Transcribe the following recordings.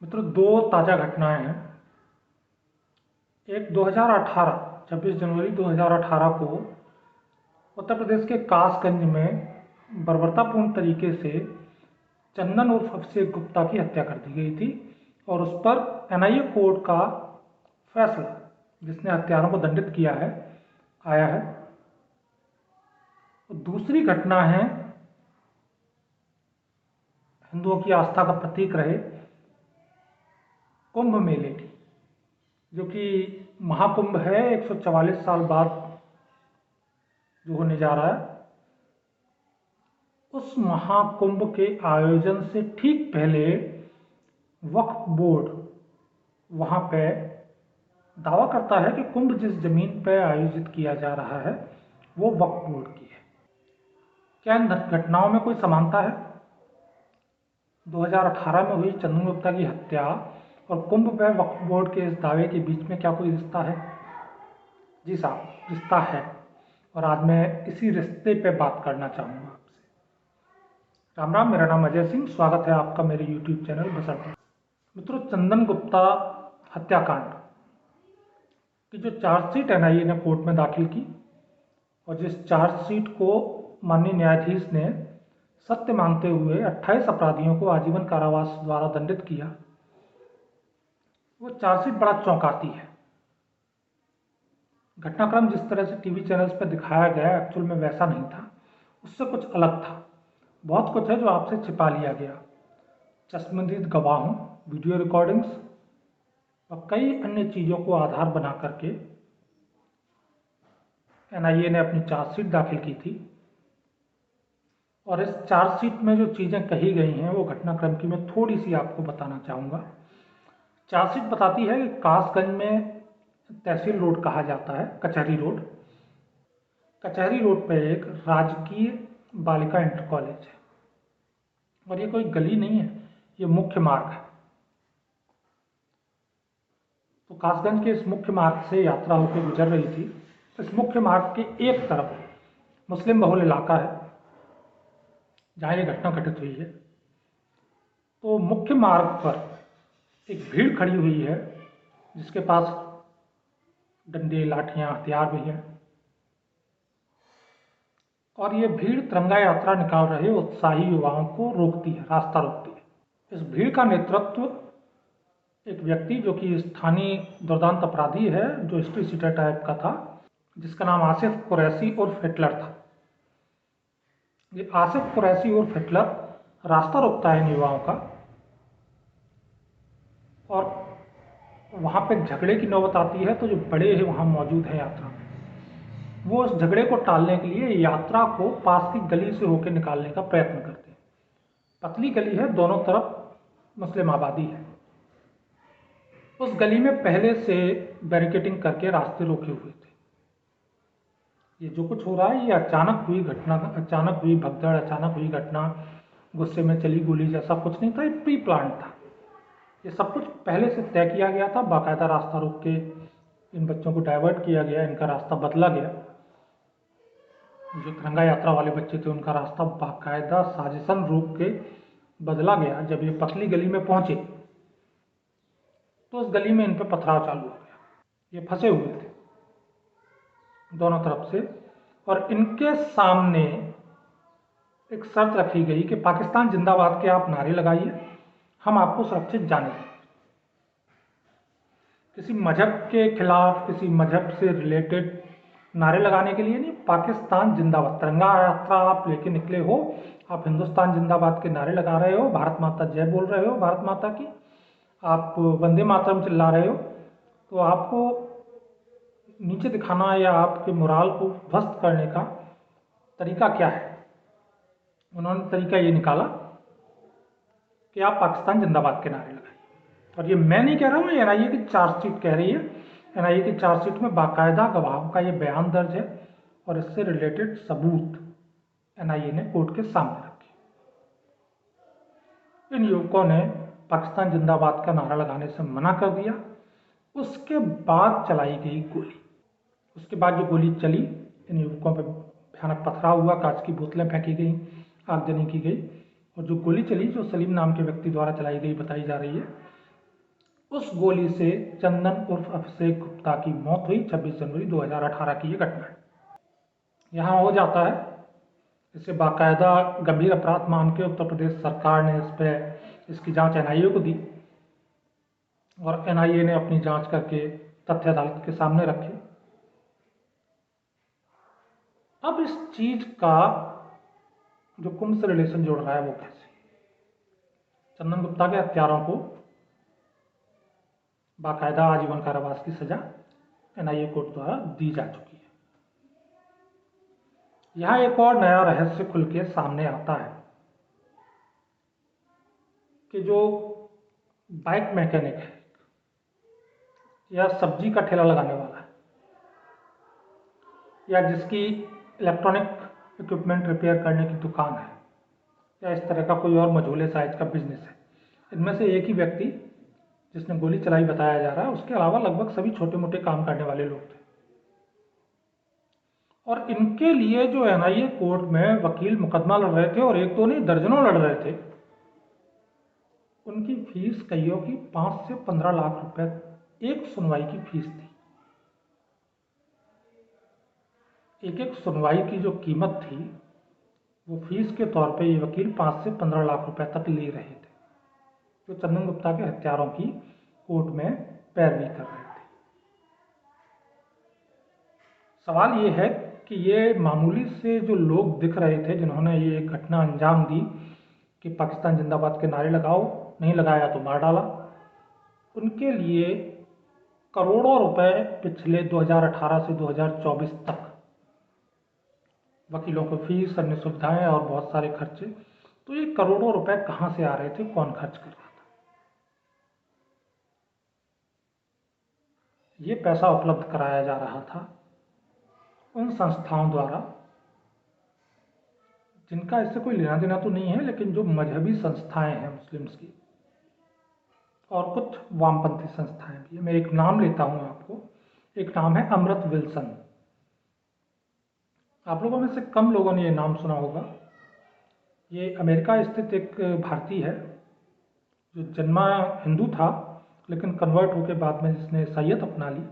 मित्रों, दो ताज़ा घटनाएं हैं। एक 2018 26 जनवरी 2018 को उत्तर प्रदेश के कासगंज में बर्बरतापूर्ण तरीके से चंदन उर्फ अभिषेक गुप्ता की हत्या कर दी गई थी और उस पर एनआईए कोर्ट का फैसला, जिसने हत्यारों को दंडित किया है, आया है। दूसरी घटना है हिंदुओं की आस्था का प्रतीक रहे कुंभ मेले की, जो कि महाकुंभ है 144 साल बाद जो होने जा रहा है। उस महाकुंभ के आयोजन से ठीक पहले वक्फ बोर्ड वहां पे दावा करता है कि कुंभ जिस जमीन पर आयोजित किया जा रहा है वो वक्फ बोर्ड की है। क्या इन घटनाओं में कोई समानता है? 2018 में हुई चंदन गुप्ता की हत्या और कुंभ पे वक्फ बोर्ड के इस दावे के बीच में क्या कोई रिश्ता है? जी साहब, रिश्ता है। और आज मैं इसी रिश्ते पे बात करना चाहूँगा आपसे। राम राम, मेरा नाम अजय सिंह, स्वागत है आपका मेरे यूट्यूब चैनल बसंत। मित्रों, चंदन गुप्ता हत्याकांड की जो चार्जशीट एनआईए ने कोर्ट में दाखिल की और जिस चार्जशीट को माननीय न्यायाधीश ने सत्य मानते हुए 28 अपराधियों को आजीवन कारावास द्वारा दंडित किया, वो चार्जशीट बड़ा चौंकाती है। घटनाक्रम जिस तरह से टीवी चैनल्स पर दिखाया गया एक्चुअल में वैसा नहीं था, उससे कुछ अलग था। बहुत कुछ है जो आपसे छिपा लिया गया। चश्मदीद गवाहों, वीडियो रिकॉर्डिंग्स और कई अन्य चीज़ों को आधार बना करके एनआईए ने अपनी चार्जशीट दाखिल की थी और इस चार्जशीट में जो चीज़ें कही गई हैं वो घटनाक्रम की मैं थोड़ी सी आपको बताना चाहूँगा। चार्जशीट बताती है कि कासगंज में तहसील रोड कहा जाता है, कचहरी रोड। कचहरी रोड पे एक राजकीय बालिका इंटर कॉलेज है और ये कोई गली नहीं है, ये मुख्य मार्ग है। तो कासगंज के इस मुख्य मार्ग से यात्रा होकर गुजर रही थी। इस मुख्य मार्ग के एक तरफ मुस्लिम बहुल इलाका है जहाँ ये घटना घटित हुई है। तो मुख्य मार्ग पर एक भीड़ खड़ी हुई है जिसके पास डंडे, लाठियां, हथियार भी हैं और ये भीड़ तिरंगा यात्रा निकाल रहे उत्साही युवाओं को रोकती है, रास्ता रोकती है। इस भीड़ का नेतृत्व एक व्यक्ति जो कि स्थानीय दुर्दांत अपराधी है, जो हिस्ट्री सीटर टाइप का था, जिसका नाम आसिफ कुरैशी उर्फ हिटलर था। ये आसिफ कुरैशी उर्फ हिटलर रास्ता रोकता है इन युवाओं का और वहाँ पे झगड़े की नौबत आती है। तो जो बड़े हैं वहाँ मौजूद हैं यात्रा में, वो उस झगड़े को टालने के लिए यात्रा को पास की गली से होकर निकालने का प्रयत्न करते हैं। पतली गली है, दोनों तरफ मुस्लिम आबादी है। उस गली में पहले से बैरिकेडिंग करके रास्ते रोके हुए थे। ये जो कुछ हो रहा है ये अचानक हुई घटना, अचानक हुई भगदड़, अचानक हुई घटना, गुस्से में चली गोली जैसा कुछ नहीं था। ये प्री प्लान था। ये सब कुछ पहले से तय किया गया था। बाकायदा रास्ता रोक के इन बच्चों को डाइवर्ट किया गया, इनका रास्ता बदला गया। जो तिरंगा यात्रा वाले बच्चे थे उनका रास्ता बाकायदा साजिशन रोक के बदला गया। जब ये पतली गली में पहुंचे तो उस गली में इन पर पथराव चालू हो गया। ये फंसे हुए थे दोनों तरफ से और इनके सामने एक शर्त रखी गई कि पाकिस्तान जिंदाबाद के आप नारे लगाइए, हम आपको सुरक्षित जाने दें। किसी मजहब के खिलाफ, किसी मजहब से रिलेटेड नारे लगाने के लिए नहीं, पाकिस्तान जिंदाबाद। तिरंगा यात्रा आप लेके निकले हो, आप हिंदुस्तान जिंदाबाद के नारे लगा रहे हो, भारत माता जय बोल रहे हो, भारत माता की, आप वंदे मातरम चिल्ला रहे हो, तो आपको नीचे दिखाना या आपके मोराल को ध्वस्त करने का तरीका क्या है? उन्होंने तरीका ये निकाला कि आप पाकिस्तान जिंदाबाद के नारे लगाइए। और ये मैं नहीं कह रहा हूँ, एनआईए की चार्जशीट कह रही है। एनआईए की चार्जशीट में बाकायदा गवाहों का ये बयान दर्ज है और इससे रिलेटेड सबूत एनआईए ने कोर्ट के सामने रखे। इन युवकों ने पाकिस्तान जिंदाबाद का नारा लगाने से मना कर दिया। उसके बाद चलाई गई गोली। उसके बाद जो गोली चली, इन युवकों पर भयानक पथराव हुआ, कांच की बोतलें फेंकी गई, आगजनी की गई और जो गोली चली, जो सलीम नाम के व्यक्ति द्वारा चलाई गई बताई जा रही है, उस गोली से चंदन उर्फ अभिषेक गुप्ता की मौत हुई। 26 जनवरी 2018 की ये घटना है। यहाँ हो जाता है, इसे बाकायदा गंभीर अपराध मान के उत्तर प्रदेश सरकार ने इस पे इसकी जांच एनआईए को दी और एनआईए ने अपनी जांच करके तथ्य अदालत के सामने रखे। अब इस चीज का जो कुंभ से रिलेशन जोड़ रहा है वो कैसे? चंदन गुप्ता के हत्यारों को बाकायदा आजीवन कारावास की सजा एनआईए कोर्ट द्वारा दी जा चुकी है। यहां एक और नया रहस्य खुल के सामने आता है कि जो बाइक मैकेनिक है या सब्जी का ठेला लगाने वाला है या जिसकी इलेक्ट्रॉनिक इक्विपमेंट रिपेयर करने की दुकान है या इस तरह का कोई और मझोले साइज का बिजनेस है, इनमें से एक ही व्यक्ति जिसने गोली चलाई बताया जा रहा है, उसके अलावा लगभग सभी छोटे मोटे काम करने वाले लोग थे। और इनके लिए जो एनआईए कोर्ट में वकील मुकदमा लड़ रहे थे, और एक तो नहीं दर्जनों लड़ रहे थे, उनकी फीस कईयों की 5 से 15 लाख रुपए एक सुनवाई की फीस थी। एक एक सुनवाई की जो कीमत थी वो फीस के तौर पे ये वकील 5 से 15 लाख रुपए तक ले रहे थे, जो चंदन गुप्ता के हत्यारों की कोर्ट में पैरवी कर रहे थे। सवाल ये है कि ये मामूली से जो लोग दिख रहे थे जिन्होंने ये घटना अंजाम दी कि पाकिस्तान जिंदाबाद के नारे लगाओ, नहीं लगाया तो मार डाला, उनके लिए करोड़ों रुपए पिछले 2018 से 2024 तक वकीलों को फीस, अन्य सुविधाएं और बहुत सारे खर्चे, तो ये करोड़ों रुपए कहां से आ रहे थे, कौन खर्च कर रहा था? ये पैसा उपलब्ध कराया जा रहा था उन संस्थाओं द्वारा जिनका इससे कोई लेना देना तो नहीं है, लेकिन जो मजहबी संस्थाएं हैं मुस्लिम्स की और कुछ वामपंथी संस्थाएं भी है। मैं एक नाम लेता हूं आपको, एक नाम है अमृत विल्सन। आप लोगों में से कम लोगों ने ये नाम सुना होगा। ये अमेरिका स्थित एक भारतीय है जो जन्मा हिंदू था लेकिन कन्वर्ट होकर बाद में जिसने ईसाईयत अपना ली।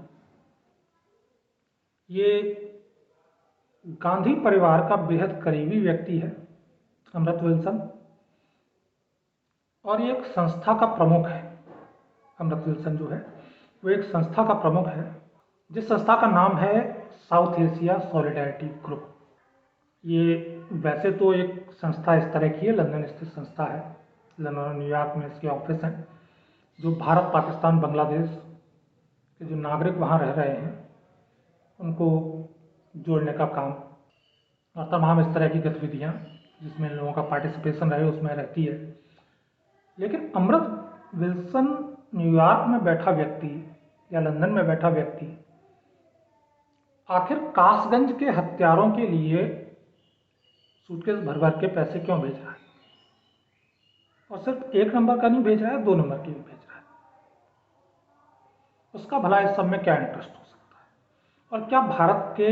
ये गांधी परिवार का बेहद करीबी व्यक्ति है अमृत विल्सन, और ये एक संस्था का प्रमुख है। अमृत विल्सन जो है वो एक संस्था का प्रमुख है जिस संस्था का नाम है साउथ एशिया सॉलिडारिटी ग्रुप। ये वैसे तो एक संस्था इस तरह की है, लंदन स्थित संस्था है, लंदन और न्यूयॉर्क में इसके ऑफिस हैं, जो भारत, पाकिस्तान, बांग्लादेश के जो नागरिक वहाँ रह रहे हैं उनको जोड़ने का काम और तमाम इस तरह की गतिविधियाँ जिसमें लोगों का पार्टिसिपेशन रहे उसमें रहती है। लेकिन अमृत विल्सन न्यूयॉर्क में बैठा व्यक्ति या लंदन में बैठा व्यक्ति आखिर कासगंज के हत्यारों के लिए सूटकेस भर भर के पैसे क्यों भेज रहा है? और सिर्फ एक नंबर का नहीं भेज रहा है, 2 नंबर की भी भेज रहा है। उसका भला इस सब में क्या इंटरेस्ट हो सकता है? और क्या भारत के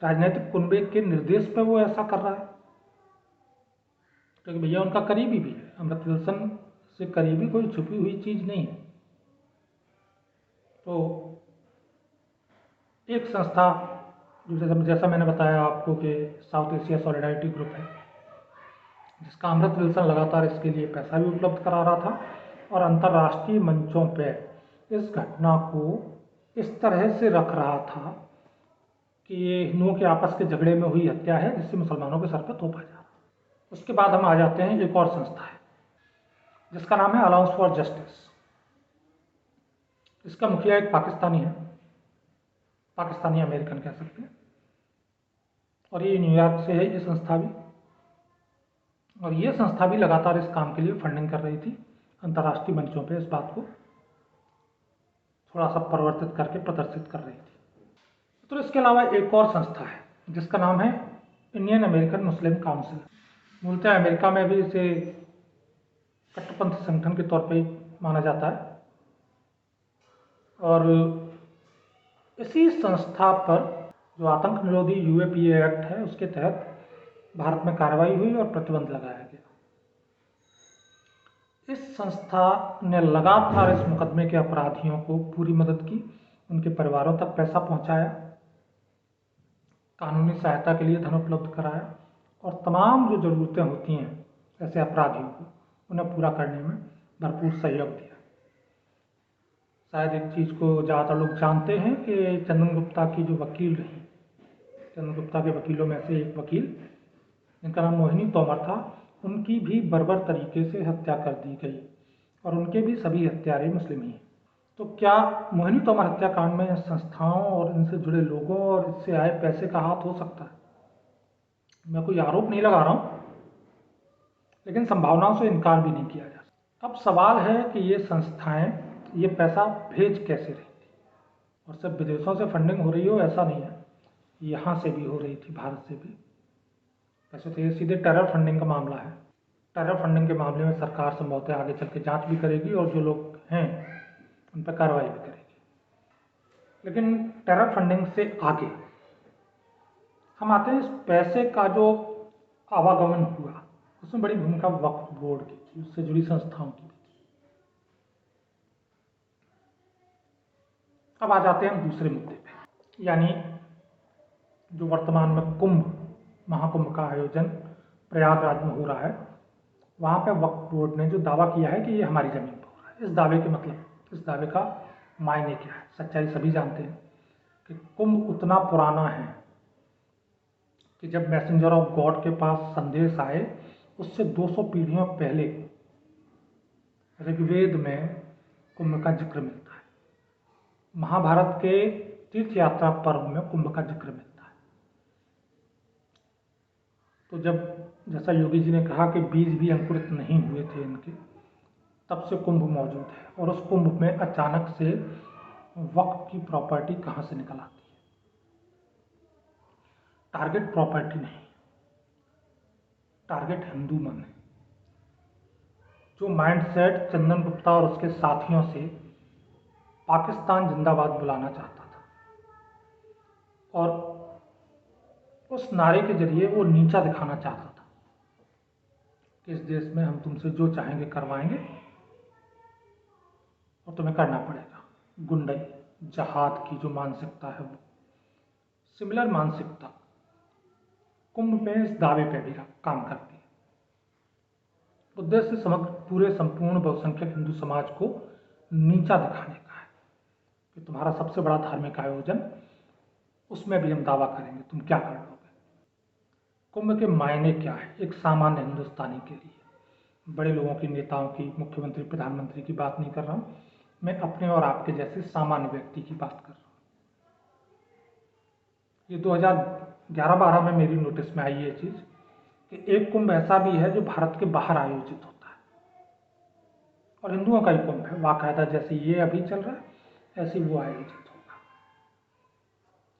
राजनीतिक कुनबे के निर्देश पे वो ऐसा कर रहा है? क्योंकि भैया उनका करीबी भी है, अमृत विल्सन से करीबी कोई छुपी हुई चीज नहीं है। तो एक संस्था जैसा मैंने बताया आपको कि साउथ एशिया सॉलिडारिटी ग्रुप है, जिसका अमृत विल्सन लगातार इसके लिए पैसा भी उपलब्ध करा रहा था और अंतर्राष्ट्रीय मंचों पर इस घटना को इस तरह से रख रहा था कि ये हिंदुओं के आपस के झगड़े में हुई हत्या है जिससे मुसलमानों के सर पर थोपा जा रहा है। उसके बाद हम आ जाते हैं एक और संस्था है जिसका नाम है अलाउंस फॉर जस्टिस। इसका मुखिया एक पाकिस्तानी है, पाकिस्तानी अमेरिकन कह सकते हैं, और ये न्यूयॉर्क से है ये संस्था भी। और ये संस्था भी लगातार इस काम के लिए फंडिंग कर रही थी, अंतर्राष्ट्रीय मंचों पे इस बात को थोड़ा सा परिवर्तित करके प्रदर्शित कर रही थी। तो इसके अलावा एक और संस्था है जिसका नाम है इंडियन अमेरिकन मुस्लिम काउंसिल। मूलतः अमेरिका में भी इसे कट्टरपंथी संगठन के तौर पे माना जाता है, और इसी संस्था पर जो आतंक निरोधी यूएपीए एक्ट है उसके तहत भारत में कार्रवाई हुई और प्रतिबंध लगाया गया। इस संस्था ने लगातार इस मुकदमे के अपराधियों को पूरी मदद की, उनके परिवारों तक पैसा पहुंचाया, कानूनी सहायता के लिए धन उपलब्ध कराया और तमाम जो ज़रूरतें होती हैं ऐसे अपराधियों को उन्हें पूरा करने में भरपूर सहयोग दिया। शायद एक चीज़ को ज़्यादातर लोग जानते हैं कि चंदन गुप्ता की जो वकील रही, चंदन गुप्ता के वकीलों में से एक वकील जिनका नाम मोहिनी तोमर था, उनकी भी बर्बर तरीके से हत्या कर दी गई और उनके भी सभी हत्यारे मुस्लिम ही हैं। तो क्या मोहिनी तोमर हत्याकांड में संस्थाओं और इनसे जुड़े लोगों और इससे आए पैसे का हाथ हो सकता है? मैं कोई आरोप नहीं लगा रहा हूँ, लेकिन संभावनाओं से इनकार भी नहीं किया जा सकता। अब सवाल है कि ये संस्थाएं ये पैसा भेज कैसे रही थी, और सिर्फ विदेशों से फंडिंग हो रही हो ऐसा नहीं है, यहाँ से भी हो रही थी, भारत से भी। वैसे तो ये सीधे टेरर फंडिंग का मामला है। टेरर फंडिंग के मामले में सरकार संभवतः आगे चल के जाँच भी करेगी और जो लोग हैं उन पर कार्रवाई भी करेगी। लेकिन टेरर फंडिंग से आगे हम आते हैं इस पैसे का जो आवागमन हुआ, उसमें बड़ी भूमिका वक्फ बोर्ड की थी, उससे जुड़ी संस्थाओं की भी थी। अब आ जाते हैं हम दूसरे मुद्दे पे, यानी जो वर्तमान में महाकुंभ का आयोजन प्रयागराज में हो रहा है, वहाँ पे वक्फ बोर्ड ने जो दावा किया है कि ये हमारी ज़मीन पर हो रहा है। इस दावे के मतलब, इस दावे का मायने क्या है? सच्चाई सभी जानते हैं कि कुंभ उतना पुराना है कि जब मैसेंजर ऑफ गॉड के पास संदेश आए उससे 200 पीढ़ियों पहले ऋग्वेद में कुंभ का जिक्र मिलता है। महाभारत के तीर्थ यात्रा पर्व में कुंभ का जिक्र मिलता है। तो जब, जैसा योगी जी ने कहा कि बीज भी अंकुरित नहीं हुए थे इनके, तब से कुंभ मौजूद है। और उस कुंभ में अचानक से वक्फ की प्रॉपर्टी कहाँ से निकल आती है? टारगेट प्रॉपर्टी नहीं, टारगेट हिंदू मन है। जो माइंडसेट चंदन गुप्ता और उसके साथियों से पाकिस्तान जिंदाबाद बुलाना चाहता था और उस नारे के जरिए वो नीचा दिखाना चाहता था कि इस देश में हम तुमसे जो चाहेंगे करवाएंगे और तुम्हें करना पड़ेगा। गुंडई, जहाद की जो मानसिकता है, वो सिमिलर मानसिकता कुंभ में इस दावे पे भी काम करती है। उद्देश्य समग्र पूरे संपूर्ण बहुसंख्यक हिंदू समाज को नीचा दिखाने का है कि तुम्हारा सबसे बड़ा धार्मिक आयोजन, उसमें भी हम दावा करेंगे, तुम क्या कर लोगे। कुंभ के मायने क्या है एक सामान्य हिंदुस्तानी के लिए? बड़े लोगों की, नेताओं की, मुख्यमंत्री, प्रधानमंत्री की बात नहीं कर रहा हूँ, मैं अपने और आपके जैसे सामान्य व्यक्ति की बात कर रहा हूँ। ये 2011-12 में मेरी नोटिस में आई ये चीज़ कि एक कुंभ ऐसा भी है जो भारत के बाहर आयोजित होता है और हिंदुओं का ही कुंभ है, बाकायदा, जैसे ये अभी चल रहा है ऐसे वो आयोजित होगा।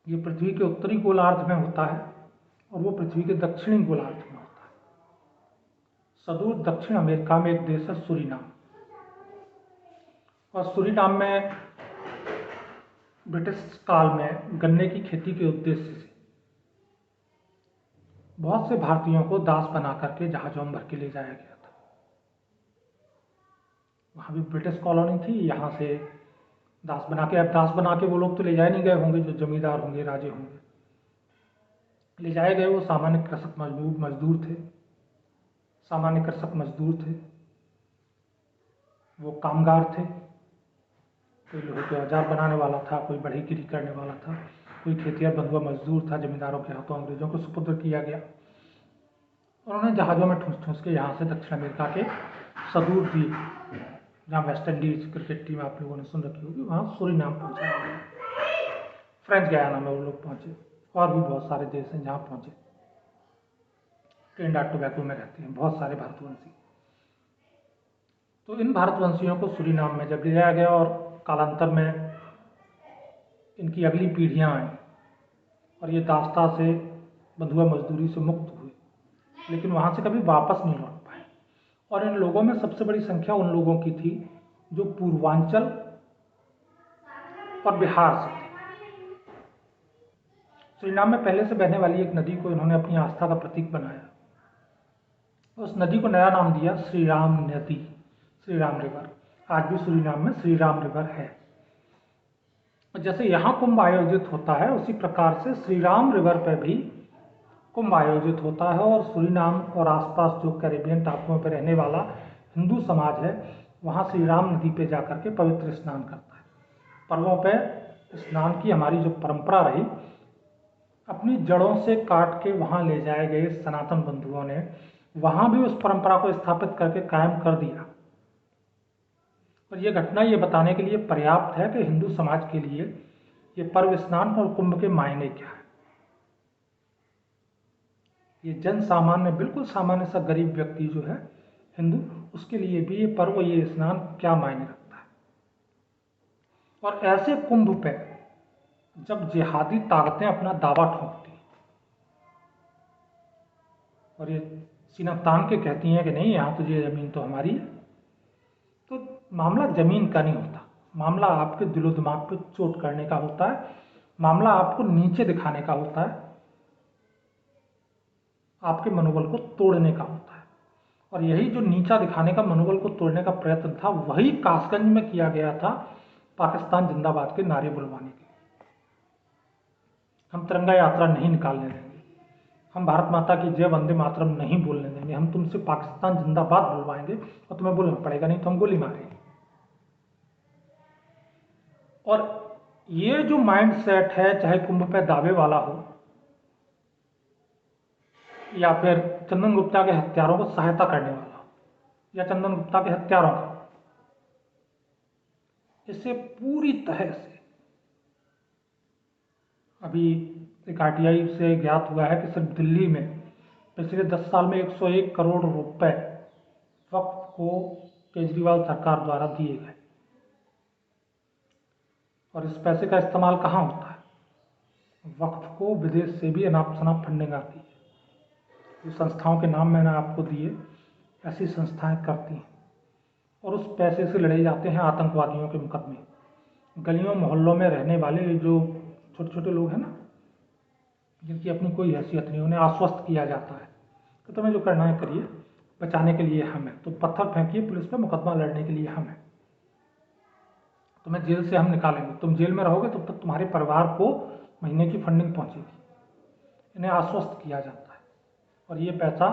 ये पृथ्वी के उत्तरी गोलार्ध में होता है और वो पृथ्वी के दक्षिणी गोलार्ध में होता है। सुदूर दक्षिण अमेरिका में एक देश है सूरीनाम, और सूरीनाम में ब्रिटिश काल में गन्ने की खेती के उद्देश्य से बहुत से भारतीयों को दास बना करके जहाजों में भर के ले जाया गया था। वहाँ भी ब्रिटिश कॉलोनी थी, यहाँ से दास बना के, अब दास बना के वो लोग तो ले जाए नहीं गए होंगे जो जमींदार होंगे, राजे होंगे। ले जाए गए वो सामान्य कृषक मजदूर थे, सामान्य कृषक मजदूर थे, वो कामगार थे। कोई लोहे के औजार बनाने वाला था, कोई बढ़ईगिरी करने वाला था, कोई खेतिया बंधुआ मजदूर था। जमींदारों के हाथों अंग्रेजों को सुपुर्द किया गया और उन्हें जहाज़ों में ठूस ठूस के यहाँ से दक्षिण अमेरिका के सुदूर द्वीप, जहाँ वेस्ट इंडीज क्रिकेट टीम आप लोगों ने सुन रखी होगी, वहाँ सूरीनाम पहुँचाया गया। फ्रेंच गयाना में वो लोग पहुँचे, और भी बहुत सारे देश हैं जहाँ पहुँचे। ट्रिनिडाद टोबैगो में रहते हैं बहुत सारे भारतवंशी। तो इन भारतवंशियों को सूरीनाम में जब ले जाया गया और कालांतर में इनकी अगली पीढ़ियाँ आईं और ये दास्ता से, बंधुआ मजदूरी से मुक्त हुए, लेकिन वहाँ से कभी वापस नहीं लौट पाए। और इन लोगों में सबसे बड़ी संख्या उन लोगों की थी जो पूर्वांचल और बिहार से थे। सूरीनाम में पहले से बहने वाली एक नदी को इन्होंने अपनी आस्था का प्रतीक बनाया। उस नदी को नया नाम दिया श्री राम नदी। श्री राम रिवर। आज भी सूरीनाम में श्री राम रिवर है। जैसे यहाँ कुंभ आयोजित होता है, उसी प्रकार से श्री राम रिवर पर भी कुंभ आयोजित होता है। और सूरीनाम और आसपास जो कैरेबियन टापुओं पर रहने वाला हिंदू समाज है, वहाँ श्री राम नदी पे जाकर के पवित्र स्नान करता है। पर्वों पर स्नान की हमारी जो परंपरा रही, अपनी जड़ों से काट के वहाँ ले जाए गए सनातन बंधुओं ने वहाँ भी उस परंपरा को स्थापित करके कायम कर दिया। और ये घटना ये बताने के लिए पर्याप्त है कि हिंदू समाज के लिए ये पर्व स्नान और कुंभ के मायने क्या है। ये जन सामान्य, बिल्कुल सामान्य सा गरीब व्यक्ति जो है हिंदू, उसके लिए भी ये पर्व, ये स्नान क्या मायने रखता है। और ऐसे कुंभ पे जब जिहादी ताकतें अपना दावा ठोंकती और ये सीना तान के कहती हैं कि नहीं, यहाँ तो ये जमीन तो हमारी है, तो मामला जमीन का नहीं होता, मामला आपके दिलो दिमाग पे चोट करने का होता है, मामला आपको नीचे दिखाने का होता है, आपके मनोबल को तोड़ने का होता है। और यही जो नीचा दिखाने का, मनोबल को तोड़ने का प्रयत्न था, वही कासगंज में किया गया था पाकिस्तान जिंदाबाद के नारे बुलवाने के लिए। हम तिरंगा यात्रा नहीं निकालने देंगे, हम भारत माता की जय वंदे मातरम नहीं बोलने देंगे, हम तुमसे पाकिस्तान जिंदाबाद बुलवाएंगे और तुम्हें बोलना पड़ेगा, नहीं तो हम गोली मारेंगे। और ये जो माइंड सेट है, चाहे कुंभ पे दावे वाला हो या फिर चंदन गुप्ता के हत्यारों को सहायता करने वाला हो या चंदन गुप्ता के हत्यारों का, इससे पूरी तरह से अभी एक आरटीआई से ज्ञात हुआ है कि सिर्फ दिल्ली में पिछले 10 साल में 101 करोड़ रुपए वक्फ को केजरीवाल सरकार द्वारा दिए गए। और इस पैसे का इस्तेमाल कहाँ होता है? वक्फ को विदेश से भी अनाप शनाप फंडिंग आती है। जो संस्थाओं के नाम मैंने आपको दिए, ऐसी संस्थाएं करती हैं और उस पैसे से लड़े जाते हैं आतंकवादियों के मुकदमे। गलियों मोहल्लों में रहने वाले जो छोटे छोटे लोग हैं ना, जिनकी अपनी कोई हैसियत नहीं, उन्हें आश्वस्त किया जाता है कि तुम्हें जो करना है करिए, बचाने के लिए हम हैं। तो पत्थर फेंकिए पुलिस पे, मुकदमा लड़ने के लिए हम हैं, तुम्हें जेल से हम निकालेंगे, तुम जेल में रहोगे तब तक तुम्हारे परिवार को महीने की फंडिंग पहुंचेगी। इन्हें आश्वस्त किया जाता है और ये पैसा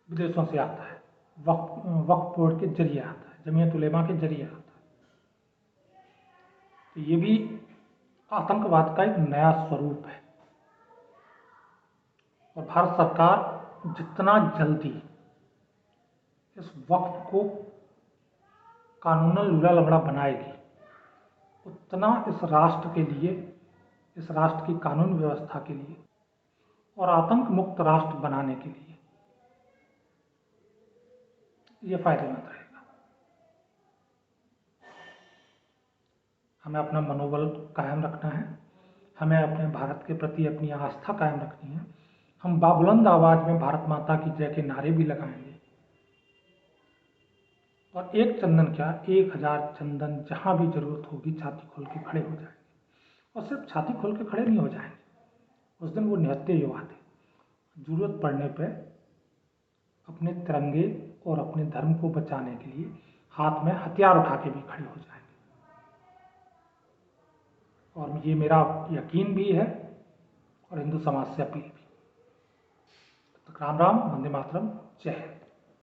विदेशों से आता है, वक्फ बोर्ड के जरिए आता है, जमीयत उलेमा के जरिए आता है। तो ये भी आतंकवाद का एक नया स्वरूप है। और भारत सरकार जितना जल्दी इस वक्फ को कानूनन लूला लंगड़ा बनाएगी, उतना इस राष्ट्र के लिए, इस राष्ट्र की कानून व्यवस्था के लिए और आतंक मुक्त राष्ट्र बनाने के लिए ये फायदेमंद रहेगा। हमें अपना मनोबल कायम रखना है, हमें अपने भारत के प्रति अपनी आस्था कायम रखनी है। हम बाबुलंद आवाज में भारत माता की जय के नारे भी लगाएंगे और एक चंदन क्या, 1000 चंदन जहां भी जरूरत होगी छाती खोल के खड़े हो जाएंगे। और सिर्फ छाती खोल के खड़े नहीं हो जाएंगे, उस दिन वो निहत्थे युवा थे, जरूरत पड़ने पर अपने तिरंगे और अपने धर्म को बचाने के लिए हाथ में हथियार उठा के भी खड़े हो जाएंगे। और ये मेरा यकीन भी है और हिंदू समाज से अपील भी। तो राम राम, वंदे मातरम, जय हिंद।